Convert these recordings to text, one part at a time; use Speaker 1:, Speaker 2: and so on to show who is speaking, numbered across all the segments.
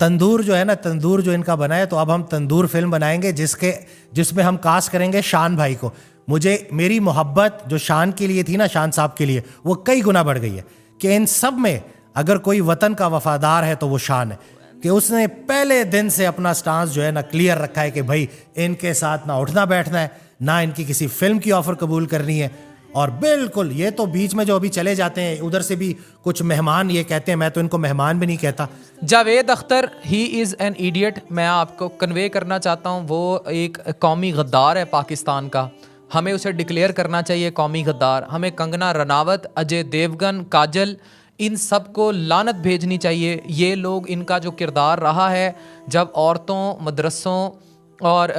Speaker 1: तंदूर जो है ना, तंदूर जो इनका बना है, तो अब हम तंदूर फिल्म बनाएंगे जिसमें हम कास्ट करेंगे शान भाई को। मुझे मेरी मोहब्बत जो शान के लिए थी ना, शान साहब के लिए, वो कई गुना बढ़ गई है कि इन सब में अगर कोई वतन का वफादार है तो वो शान है, कि उसने पहले दिन से अपना स्टांस जो है ना क्लियर रखा है कि भाई इनके साथ ना उठना बैठना है, ना इनकी किसी फिल्म की ऑफर कबूल करनी है। और बिल्कुल ये तो बीच में जो अभी चले जाते हैं उधर से भी कुछ मेहमान ये कहते हैं, मैं तो इनको मेहमान भी नहीं कहता।
Speaker 2: Javed Akhtar, he is an idiot. मैं आपको कन्वे करना चाहता हूँ, वो एक कौमी गद्दार है पाकिस्तान का। हमें उसे डिक्लेयर करना चाहिए कौमी गद्दार। हमें कंगना रनावत, अजय देवगन, काजल, इन सब को लानत भेजनी चाहिए। ये लोग, इनका जो किरदार रहा है जब औरतों, मदरसों और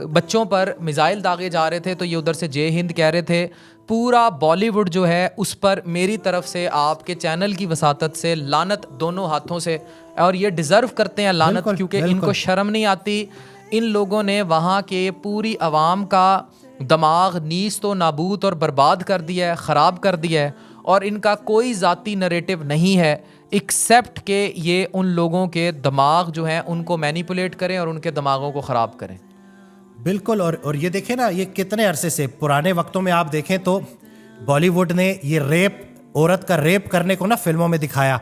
Speaker 2: बच्चों पर मिसाइल दागे जा रहे थे तो ये उधर से जय हिंद कह रहे थे। पूरा बॉलीवुड जो है उस पर मेरी तरफ से, आपके चैनल की वसातत से लानत दोनों हाथों से। और ये डिज़र्व करते हैं लानत, क्योंकि इनको शर्म नहीं आती। इन लोगों ने वहाँ के पूरी आवाम का दिमाग नीस तो नाबूद और बर्बाद कर दिया है, ख़राब कर दिया है। और इनका कोई ज़ाती नरेटिव नहीं है एक्सेप्ट के ये उन लोगों के दिमाग जो हैं उनको मैनिपुलेट करें और उनके दिमागों को ख़राब करें।
Speaker 1: बिल्कुल। और ये देखें ना, ये कितने अरसे से, पुराने वक्तों में आप देखें तो बॉलीवुड ने ये रेप, औरत का रेप करने को ना फिल्मों में दिखाया,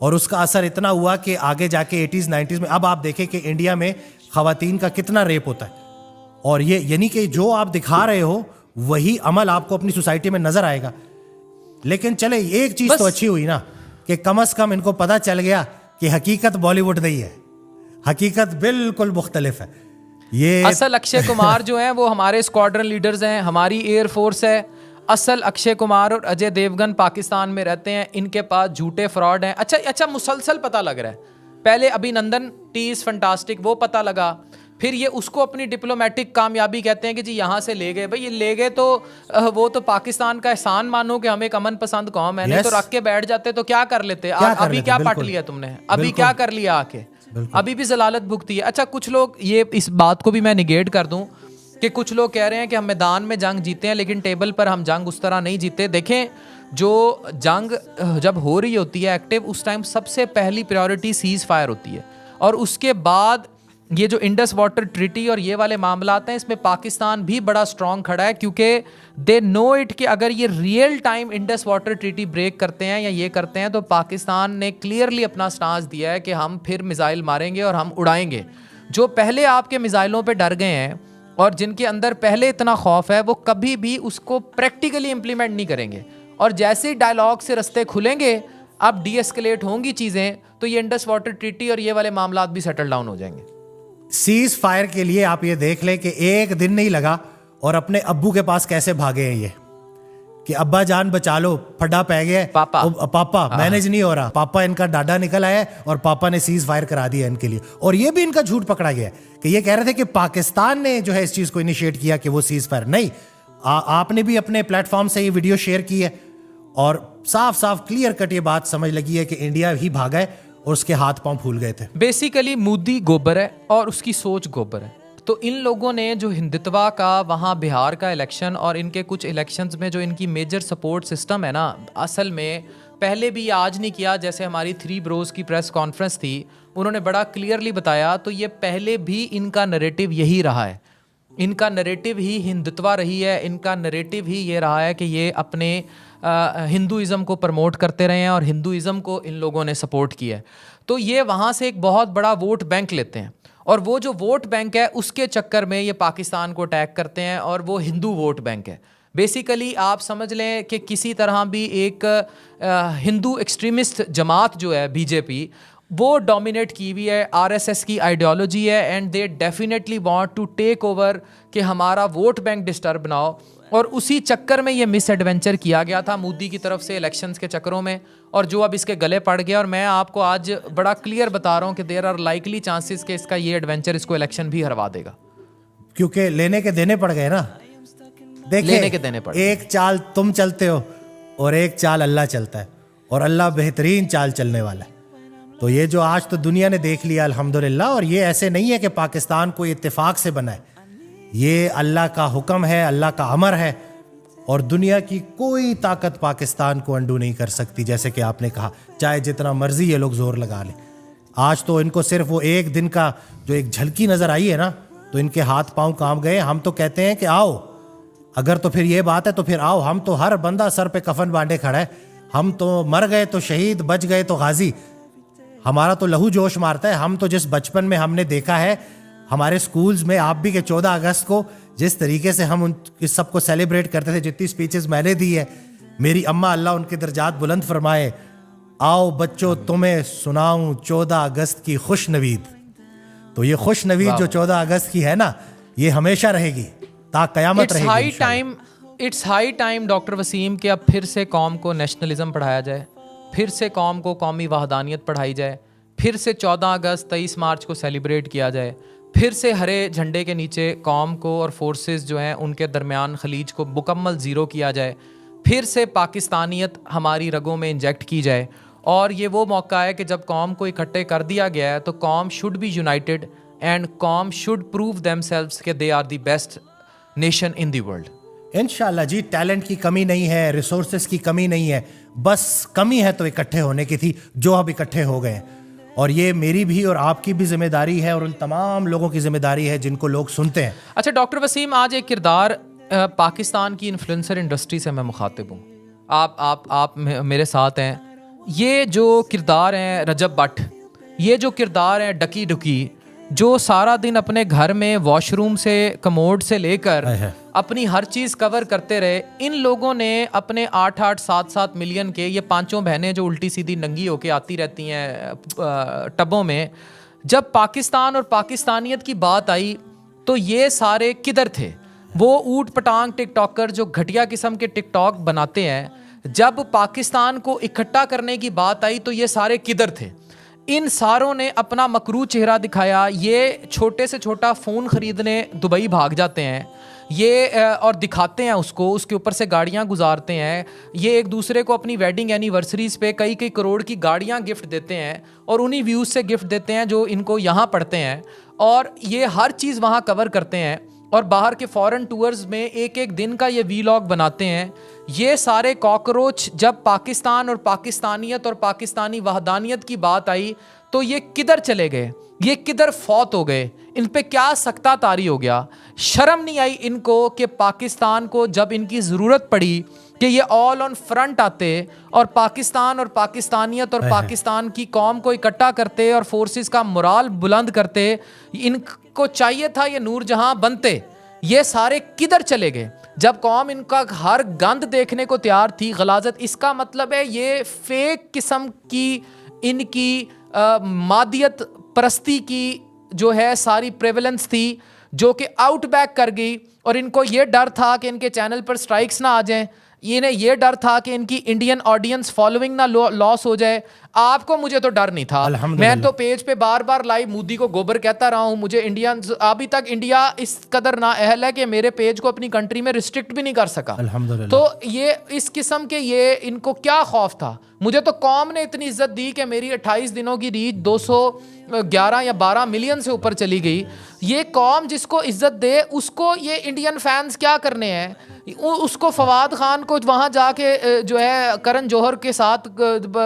Speaker 1: और उसका असर इतना हुआ कि आगे जाके 80s 90s में अब आप देखें कि इंडिया में ख़वातीन का कितना रेप होता है। और ये यानी कि जो आप दिखा रहे हो वही अमल आपको अपनी सोसाइटी में नज़र आएगा। लेकिन चले, एक चीज़ तो अच्छी हुई ना कि कम से कम इनको पता चल गया कि हकीकत बॉलीवुड नहीं है, हकीकत बिल्कुल मुख्तलिफ है। ये
Speaker 2: असल अक्षय कुमार जो हैं वो हमारे स्क्वाड्रन लीडर्स हैं, हमारी एयर फोर्स है। असल अक्षय कुमार और अजय देवगन पाकिस्तान में रहते हैं, इनके पास झूठे फ्रॉड हैं। अच्छा मुसलसल पता लग रहा है। पहले अभिनंदन टी इज़ फंटास्टिक, वो पता लगा, फिर ये उसको अपनी डिप्लोमेटिक कामयाबी कहते हैं कि जी यहाँ से ले गए। भाई ये ले गए तो वो तो पाकिस्तान का एहसान मानो कि हम एक अमन पसंद कौम है। नहीं तो रख के बैठ जाते तो क्या कर लेते। अभी क्या पट लिया तुमने, अभी क्या कर लिया आके, अभी भी जलालत भुगती है। अच्छा, कुछ लोग, ये इस बात को भी मैं निगेट कर दूं कि कुछ लोग कह रहे हैं कि हम मैदान में जंग जीते हैं लेकिन टेबल पर हम जंग उस तरह नहीं जीते। देखें, जो जंग जब हो रही होती है एक्टिव, उस टाइम सबसे पहली प्रायोरिटी सीज फायर होती है। और उसके बाद ये जो इंडस वाटर ट्रीटी और ये वाले मामलात हैं, इसमें पाकिस्तान भी बड़ा स्ट्रॉन्ग खड़ा है, क्योंकि दे नो इट कि अगर ये real time Indus water treaty break करते हैं या ये करते हैं तो पाकिस्तान ने क्लियरली अपना स्टांस दिया है कि हम फिर मिसाइल मारेंगे और हम उड़ाएंगे। जो पहले आपके मिसाइलों पे डर गए हैं और जिनके अंदर पहले इतना खौफ है, वो कभी भी उसको प्रैक्टिकली इम्प्लीमेंट नहीं करेंगे। और जैसे ही डायलॉग से रास्ते खुलेंगे, अब डी एस्केलेट होंगी चीज़ें, तो ये इंडस वाटर ट्रीटी और ये वाले मामलात भी सेटल डाउन हो जाएंगे।
Speaker 1: सीज फायर के लिए आप ये देख लें कि एक दिन नहीं लगा और अपने अब्बू के पास कैसे भागे हैं ये, कि अब्बा जान बचा लो, फड्डा पै गया, पापा मैनेज नहीं हो रहा। पापा इनका डाडा निकल आया और पापा ने सीज फायर करा दिया इनके लिए। और ये भी इनका झूठ पकड़ा गया कि ये कह रहे थे कि पाकिस्तान ने जो है इस चीज को इनिशिएट किया कि वो सीज फायर नहीं। आपने भी अपने प्लेटफॉर्म से ये वीडियो शेयर की है और साफ साफ क्लियर कट ये बात समझ लगी है कि इंडिया ही भागा है और उसके हाथ पांव फूल गए थे।
Speaker 2: बेसिकली मोदी गोबर है और उसकी सोच गोबर है। तो इन लोगों ने जो हिंदुत्वा का वहाँ बिहार का इलेक्शन और इनके कुछ इलेक्शंस में जो इनकी मेजर सपोर्ट सिस्टम है ना, असल में पहले भी आज नहीं किया। जैसे हमारी 3 ब्रोज की प्रेस कॉन्फ्रेंस थी, उन्होंने बड़ा क्लियरली बताया, तो ये पहले भी इनका नरेटिव यही रहा है। इनका नरेटिव ही हिंदुत्वा रही है, इनका नरेटिव ही ये रहा है कि ये अपने हिंदुइज़म को प्रमोट करते रहे हैं और हिंदुइज़म को इन लोगों ने सपोर्ट किया है। तो ये वहाँ से एक बहुत बड़ा वोट बैंक लेते हैं और वो जो वोट बैंक है उसके चक्कर में ये पाकिस्तान को अटैक करते हैं और वो हिंदू वोट बैंक है। बेसिकली आप समझ लें कि किसी तरह भी एक हिंदू एक्सट्रीमिस्ट जमात जो है बीजेपी, वो डोमिनेट की हुई है, आरएसएस की आइडियोलॉजी है and they definitely want to take over कि हमारा वोट बैंक डिस्टर्ब ना हो। और उसी चक्कर में ये मिस एडवेंचर किया गया था मोदी की तरफ से इलेक्शंस के चक्करों में, और जो अब इसके गले पड़ गया। और मैं आपको आज बड़ा क्लियर बता रहा हूँ कि देयर आर लाइकली चांसेस कि इसका ये एडवेंचर इसको इलेक्शन भी हरवा देगा,
Speaker 1: क्योंकि लेने के देने पड़ गए ना। देखिए,
Speaker 2: लेने के देने पड़ गए।
Speaker 1: एक चाल तुम चलते हो और एक चाल अल्लाह चलता है, और अल्लाह बेहतरीन चाल चलने वाला है। तो ये जो आज तो दुनिया ने देख लिया अल्हम्दुलिल्लाह। और ये ऐसे नहीं है कि पाकिस्तान कोई इत्तेफाक से बना है, ये अल्लाह का हुक्म है, अल्लाह का अमर है, और दुनिया की कोई ताकत पाकिस्तान को अंडू नहीं कर सकती। जैसे कि आपने कहा, चाहे जितना मर्जी ये लोग जोर लगा लें, आज तो इनको सिर्फ वो एक दिन का जो एक झलकी नजर आई है ना, तो इनके हाथ पांव कांप गए। हम तो कहते हैं कि आओ, अगर तो फिर ये बात है तो फिर आओ, हम तो हर बंदा सर पे कफन बांधे खड़ा है। हम तो मर गए तो शहीद, बच गए तो गाजी। हमारा तो लहू जोश मारता है। हम तो जिस बचपन में हमने देखा है हमारे स्कूल्स में, आप भी के 14 अगस्त को जिस तरीके से हम इस सब को सेलिब्रेट करते थे, जितनी स्पीचेस मैंने दी है, मेरी अम्मा अल्लाह उनके दर्जात बुलंद फरमाए, आओ बच्चों तुम्हें सुनाऊं 14 अगस्त की खुश नवीद। तो ये खुश नवीद जो 14 अगस्त की है ना, ये हमेशा रहेगी, ता कयामत रहेगी।
Speaker 2: It's high time doctor Wasim कि अब फिर से कौम को नेशनलिज्म पढ़ाया जाए, फिर से कौम को कौमी वहदानियत पढ़ाई जाए, फिर से 14 अगस्त 23 मार्च को सेलिब्रेट किया जाए, फिर से हरे झंडे के नीचे कौम को और फोर्सेस जो हैं उनके दरमियान खलीज को मुकम्मल ज़ीरो किया जाए, फिर से पाकिस्तानियत हमारी रगों में इंजेक्ट की जाए। और ये वो मौका है कि जब कौम को इकट्ठे कर दिया गया है तो कौम शुड बी यूनाइटेड एंड कौम शुड प्रूव देमसेल्व्स कि they are the best nation in the world.
Speaker 1: इंशाल्लाह जी, टैलेंट की कमी नहीं है, रिसोर्सेज की कमी नहीं है, बस कमी है तो इकट्ठे होने की थी, जो अब इकट्ठे हो गए। और ये मेरी भी और आपकी भी जिम्मेदारी है और उन तमाम लोगों की जिम्मेदारी है जिनको लोग सुनते हैं।
Speaker 2: अच्छा डॉक्टर वसीम, आज एक किरदार पाकिस्तान की इन्फ्लुएंसर इंडस्ट्री से मैं मुखातिब हूँ, आप मेरे साथ हैं। ये जो किरदार हैं रजब भट्ट, ये जो किरदार हैं डकी डुकी, जो सारा दिन अपने घर में वॉशरूम से कमोड से लेकर अपनी हर चीज़ कवर करते रहे, इन लोगों ने अपने 8-8, 7-7 मिलियन के ये पांचों बहनें जो उल्टी सीधी नंगी होके आती रहती हैं टबों में, जब पाकिस्तान और पाकिस्तानियत की बात आई तो ये सारे किधर थे? वो ऊट पटांग टिकटॉकर जो घटिया किस्म के टिकटॉक बनाते हैं, जब पाकिस्तान को इकट्ठा करने की बात आई तो ये सारे किधर थे? इन सारों ने अपना मकरू चेहरा दिखाया। ये छोटे से छोटा फ़ोन ख़रीदने दुबई भाग जाते हैं ये और दिखाते हैं उसको, उसके ऊपर से गाड़ियाँ गुजारते हैं। ये एक दूसरे को अपनी वेडिंग एनिवर्सरीज़ पे कई कई करोड़ की गाड़ियाँ गिफ्ट देते हैं और उन्हीं व्यूज़ से गिफ्ट देते हैं जो इनको यहाँ पढ़ते हैं, और ये हर चीज़ वहाँ कवर करते हैं और बाहर के फॉरेन टूर्स में एक एक दिन का ये वीलॉग बनाते हैं। ये सारे कॉकरोच जब पाकिस्तान और पाकिस्तानियत और पाकिस्तानी वहदानियत की बात आई तो ये किधर चले गए? ये किधर फौत हो गए? इन पे क्या सख्ता तारी हो गया? शर्म नहीं आई इनको कि पाकिस्तान को जब इनकी ज़रूरत पड़ी कि ये ऑल ऑन फ्रंट आते और पाकिस्तान और पाकिस्तानियत और पाकिस्तान की कौम को इकट्ठा करते और फोर्सेस का मोराल बुलंद करते। इनको चाहिए था ये नूरजहां बनते, ये सारे किधर चले गए? जब कौम इनका हर गंद देखने को तैयार थी, गलाजत, इसका मतलब है ये फेक किस्म की इनकी मादियत परस्ती की जो है सारी प्रेवलेंस थी, जो कि आउटबैक कर गई। और इनको ये डर था कि इनके चैनल पर स्ट्राइक्स ना आ जाएं, इन्हें ये डर था कि इनकी इंडियन ऑडियंस फॉलोइंग ना लॉस हो जाए। आपको, मुझे तो डर नहीं था। मैं तो पेज पे बार बार लाइव मोदी को गोबर कहता रहा हूँ। मुझे इंडियंस, अभी तक इंडिया इस कदर ना अहल है कि मेरे पेज को अपनी कंट्री में रिस्ट्रिक्ट भी नहीं कर सका। तो ये इस किस्म के ये इनको क्या खौफ था? मुझे तो कौम ने इतनी इज्जत दी कि मेरी 28 दिनों की रीच 211 या 12 मिलियन से ऊपर चली गई। ये कौम जिसको इज्जत दे उसको ये इंडियन फैंस क्या करने हैं? उसको फवाद खान को वहाँ जाके जो है करण जौहर के साथ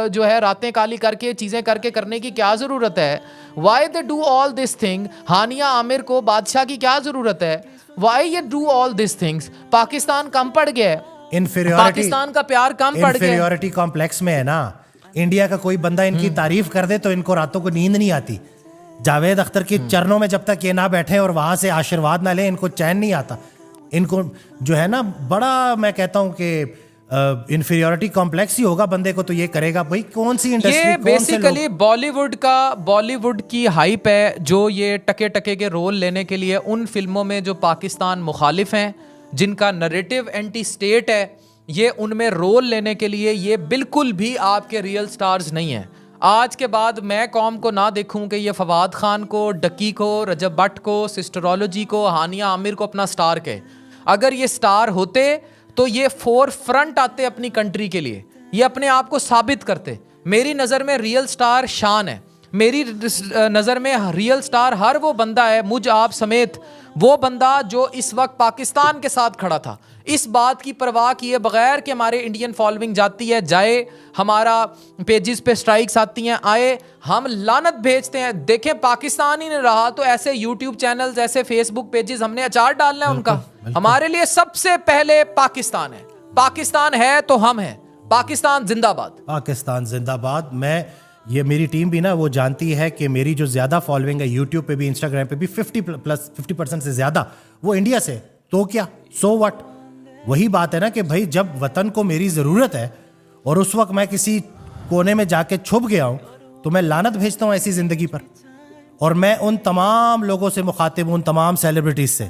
Speaker 2: जो है रातें काली करके चीज़ें करके करने की क्या ज़रूरत है? Why they do all this thing? Hania Aamir को बादशाह की क्या ज़रूरत है? वाई ये do all this things? Pakistan कम पड़ गया, पाकिस्तान का प्यार कम पड़ गया।
Speaker 1: इंफीरियरिटी कॉम्प्लेक्स में है ना। इंडिया का कोई बंदा इनकी तारीफ कर दे तो इनको रातों को नींद नहीं आती। जावेद अख्तर के चरणों में जब तक ये ना बैठे और वहां से आशीर्वाद ना ले, इनको चैन नहीं आता। इनको जो है ना, बड़ा मैं कहता हूँ कि इंफीरियरिटी कॉम्प्लेक्स ही होगा बंदे को तो ये करेगा। भाई कौन सी इंडस्ट्री,
Speaker 2: ये बेसिकली बॉलीवुड की हाइप है जो ये टके टके के रोल लेने के लिए उन फिल्मों में जो पाकिस्तान मुखालिफ हैं, जिनका नरेटिव एंटी स्टेट है, ये उनमें रोल लेने के लिए ये बिल्कुल भी आपके रियल स्टार्स नहीं हैं। आज के बाद मैं कौम को ना देखूं कि ये फवाद खान को, डक्की को, रजब भट्ट को, सिस्टरोलॉजी को, हानिया आमिर को अपना स्टार कहे। अगर ये स्टार होते तो ये फोर फ्रंट आते अपनी कंट्री के लिए, ये अपने आप को साबित करते। मेरी नज़र में रियल स्टार शान है। मेरी नज़र में रियल स्टार हर वो बंदा है, मुझ आप समेत, वो बंदा जो इस वक्त पाकिस्तान के साथ खड़ा था। इस बात की परवाह किए बगैर कि हमारे इंडियन फॉलोइंग जाती है जाए, हमारा पेजेस पे स्ट्राइक्स आती हैं आए, हम लानत भेजते हैं। देखें पाकिस्तान ही नहीं रहा तो ऐसे यूट्यूब चैनल्स, ऐसे फेसबुक पेजेस हमने अचार डालना है उनका। हमारे लिए सबसे पहले पाकिस्तान है, पाकिस्तान है तो हम हैं, पाकिस्तान जिंदाबाद।
Speaker 1: पाकिस्तान जिंदाबाद। ये मेरी टीम भी ना वो जानती है कि मेरी जो ज्यादा फॉलोइंग है यूट्यूब पे भी इंस्टाग्राम पे भी 50% से ज्यादा वो इंडिया से। तो क्या, सो व्हाट। वही बात है ना कि भाई जब वतन को मेरी जरूरत है और उस वक्त मैं किसी कोने में जाके छुप गया हूं तो मैं लानत भेजता हूं ऐसी जिंदगी पर। और मैं उन तमाम लोगों से मुखातिब हूं, उन तमाम सेलिब्रिटीज से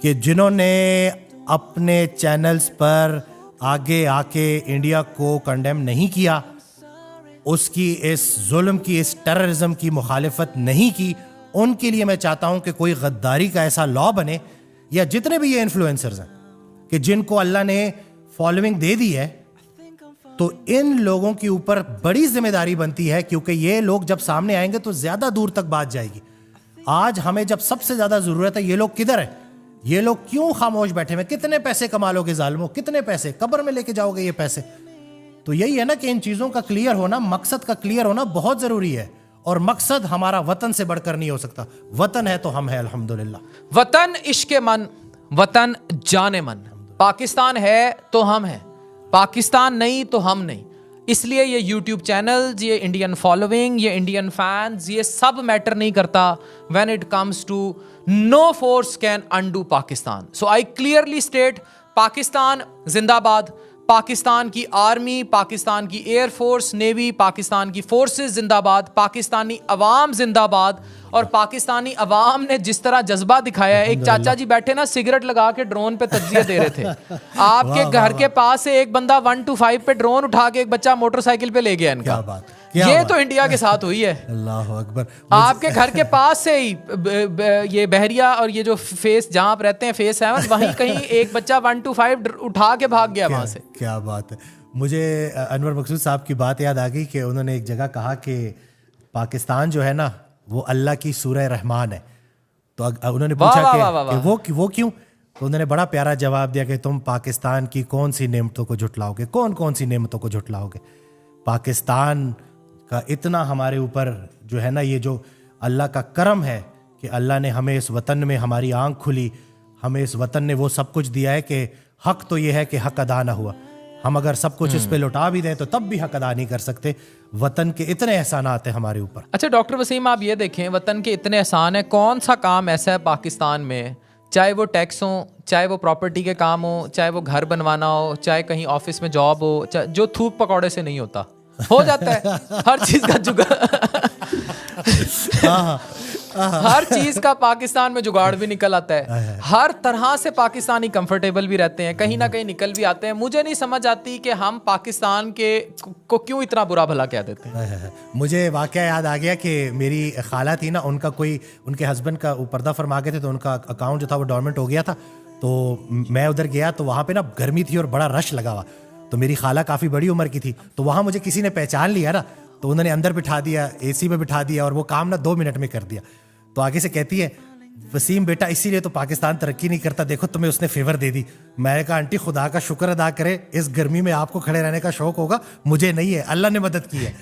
Speaker 1: कि जिन्होंने अपने चैनल्स पर आगे आके इंडिया को कंडेम नहीं किया, उसकी इस जुल्म की, इस टेररिज्म की मुखालिफत नहीं की। उनके लिए मैं चाहता हूं कि कोई गद्दारी का ऐसा लॉ बने, या जितने भी ये इन्फ्लुएंसर्स हैं कि जिनको अल्लाह ने फॉलोइंग दे दी है, तो इन लोगों के ऊपर बड़ी जिम्मेदारी बनती है, क्योंकि ये लोग जब सामने आएंगे तो ज्यादा दूर तक बात जाएगी। आज हमें जब सबसे ज्यादा जरूरत है, ये लोग किधर है? ये लोग क्यों खामोश बैठे हुए? कितने पैसे कमा लोगे जालिमों, कितने पैसे कब्र में लेके जाओगे ये पैसे? तो यही है ना कि इन चीजों का क्लियर होना, मकसद का क्लियर होना बहुत जरूरी है। और मकसद हमारा वतन से बढ़कर नहीं हो सकता। वतन है तो हम है, अल्हम्दुलिल्लाह।
Speaker 2: वतन इश्क़े मन, वतन जाने मन। पाकिस्तान है तो हम हैं, पाकिस्तान नहीं तो हम नहीं। इसलिए ये यूट्यूब चैनल्स, ये इंडियन फॉलोइंग, ये इंडियन फैंस, ये सब मैटर नहीं करता when it comes to no force can undo Pakistan. So I clearly state, Pakistan जिंदाबाद। पाकिस्तान की आर्मी, पाकिस्तान की एयर फोर्स, नेवी, पाकिस्तान की फोर्सेस जिंदाबाद, पाकिस्तानी अवाम जिंदाबाद। और पाकिस्तानी अवाम ने जिस तरह जज्बा दिखाया है, एक चाचा जी बैठे ना सिगरेट लगा के ड्रोन पे तज्जिया दे रहे थे। आपके घर के पास से एक बंदा 1 to 5 पे ड्रोन उठा के एक बच्चा मोटरसाइकिल पे ले गया इनका।
Speaker 1: क्या बात,
Speaker 2: ये तो इंडिया के साथ हुई है।
Speaker 1: अल्लाह अकबर।
Speaker 2: आपके घर के पास से ही ये बहरिया और ये जो फेस जहां आप रहते हैं फेस 7, वहीं कहीं एक बच्चा 1 to 5 उठा के भाग गया वहां से।
Speaker 1: क्या बात है। मुझे अनवर मकसूद साहब की बात याद आ गई कि उन्होंने एक जगह कहा कि पाकिस्तान जो है ना वो अल्लाह की सूरह रहमान है। तो उन्होंने पूछा कि वो क्यों? तो उन्होंने बड़ा प्यारा जवाब दिया कि तुम पाकिस्तान की कौन सी नेमतों को झुटलाओगे, कौन कौन सी नेमतों को झुटलाओगे? पाकिस्तान का इतना हमारे ऊपर जो है ना, ये जो अल्लाह का करम है कि अल्लाह ने हमें इस वतन में, हमारी आंख खुली, हमें इस वतन ने वो सब कुछ दिया है कि हक तो ये है कि हक अदा ना हुआ। हम अगर सब कुछ इस पे लौटा भी दें तो तब भी हक अदा नहीं कर सकते। वतन के इतने एहसानात हैं हमारे ऊपर।
Speaker 2: अच्छा डॉक्टर वसीम, आप ये देखें, वतन के इतने एहसान है, कौन सा काम ऐसा है पाकिस्तान में, चाहे वो टैक्स हो, चाहे वो प्रॉपर्टी के काम हो, चाहे वो घर बनवाना हो, चाहे कहीं ऑफिस में जॉब हो, जो थूक पकौड़े से नहीं होता, हो जाता है हर चीज का जुगाड़। हर चीज का पाकिस्तान में जुगाड़ भी निकल आता है। हर तरह से पाकिस्तानी कंफर्टेबल भी रहते हैं, कहीं ना कहीं निकल भी आते हैं। मुझे नहीं समझ आती कि हम पाकिस्तान के को क्यों इतना बुरा भला कह देते हैं।
Speaker 1: मुझे वाकया याद आ गया कि मेरी खाला थी ना, उनका कोई, उनके हस्बैंड का पर्दा फरमा गए थे तो उनका अकाउंट जो था वो डोरमेंट हो गया था। तो मैं उधर गया तो वहाँ पे ना गर्मी थी और बड़ा रश लगा हुआ। तो मेरी खाला काफ़ी बड़ी उम्र की थी, तो वहाँ मुझे किसी ने पहचान लिया ना, तो उन्होंने अंदर बिठा दिया, एसी में बिठा दिया और वो काम ना 2 मिनट में कर दिया। तो आगे से कहती है, वसीम बेटा इसीलिए तो पाकिस्तान तरक्की नहीं करता, देखो तुम्हें उसने फेवर दे दी। मैंने कहा आंटी खुदा का शुक्र अदा करे, इस गर्मी में आपको खड़े रहने का शौक होगा, मुझे नहीं है, अल्लाह ने मदद की है।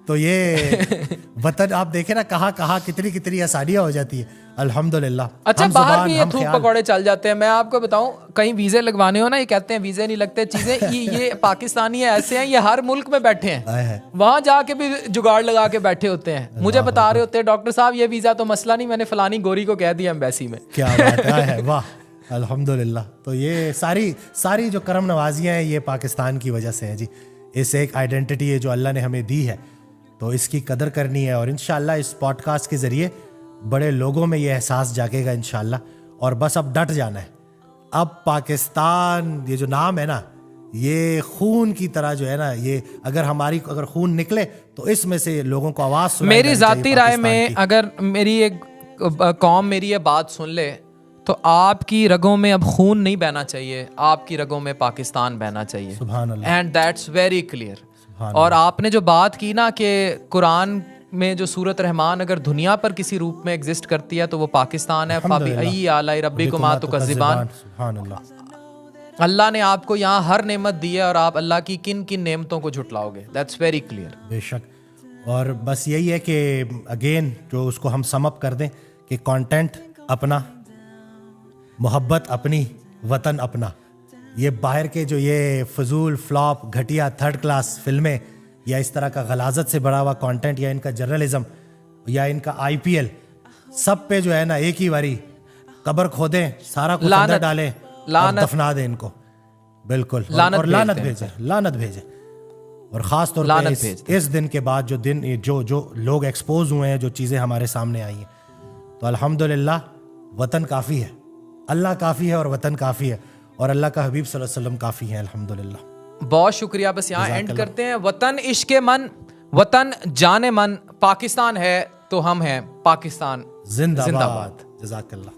Speaker 1: तो ये वतन आप देखें ना, कहाँ कहाँ कितनी कितनी आसानियाँ हो जाती है, अल्हम्दुलिल्लाह।
Speaker 2: अच्छा बाहर भी ये थूक पकौड़े चल जाते हैं। मैं आपको बताऊं, कहीं वीजे लगवाने हो ना, ये कहते हैं वीजे नहीं लगते, चीजें ये पाकिस्तानी ऐसे हैं, ये हर मुल्क में बैठे हैं, वहां जाके भी जुगाड़ लगा के बैठे होते हैं। मुझे बता रहे होते हैं डॉक्टर साहब ये वीजा तो मसला नहीं, मैंने फलानी गोरी को कह दिया एम्बेसी में।
Speaker 1: क्या बात है, वाह अल्हम्दुलिल्लाह। तो ये सारी जो करम नवाजियाँ हैं ये पाकिस्तान की वजह से है जी। इस एक आइडेंटिटी है जो अल्लाह ने हमें दी है, तो इसकी कदर करनी है। और इंशाल्लाह इस पॉडकास्ट के ज़रिए बड़े लोगों में ये एहसास जागेगा इंशाल्लाह। और बस अब डट जाना है। अब पाकिस्तान ये जो नाम है ना, ये खून की तरह जो है ना, ये अगर खून निकले तो इसमें से लोगों को आवाज़ सुनाई
Speaker 2: मेरी
Speaker 1: देनी चाहिए
Speaker 2: ज़ाती राय में,
Speaker 1: की।
Speaker 2: अगर मेरी एक कौम मेरी ये बात सुन ले तो आपकी रगों में अब खून नहीं बहना चाहिए, आपकी रगों में पाकिस्तान बहना चाहिए।
Speaker 1: सुभान अल्लाह।
Speaker 2: And that's very clear. और आपने जो बात की ना कि कुरान में जो सूरत रहमान अगर दुनिया पर किसी रूप में एग्जिस्ट करती है तो वो पाकिस्तान है। फाबी अय्यी आलाई रब्बिकुमा तुकज़्ज़िबान। अल्लाह ने आपको यहाँ हर नेमत दी है और आप अल्लाह की किन किन नेमतों को झुटलाओगे, दैट्स वेरी क्लियर।
Speaker 1: बेशक। और बस यही है कि अगेन जो उसको हम सम अप कर दें कि कंटेंट अपना, मोहब्बत अपनी, वतन अपना। ये बाहर के जो ये फजूल फ्लॉप घटिया थर्ड क्लास फिल्में या इस तरह का गलाजत से भरा हुआ कंटेंट या इनका जर्नलिज्म या इनका IPL, सब पे जो है ना एक ही बारी कब्र खोदें, सारा कुछ अंदर डालें और दफना दें इनको। बिल्कुल। और लानत भेजे। और ख़ास तौर पे इस दिन के बाद जो लोग एक्सपोज हुए हैं, जो चीज़ें हमारे सामने आई हैं, तो अल्हम्दुलिल्लाह वतन काफ़ी है, अल्लाह काफ़ी है और वतन काफ़ी है और अल्लाह का हबीब सल्लल्लाहु अलैहि वसल्लम काफ़ी है अल्हम्दुलिल्लाह।
Speaker 2: बहुत शुक्रिया। बस यहाँ एंड करते हैं। वतन इश्क़े मन, वतन जाने मन, पाकिस्तान है तो हम हैं, पाकिस्तान
Speaker 1: जिंदाबाद। जज़ाकल्लाह।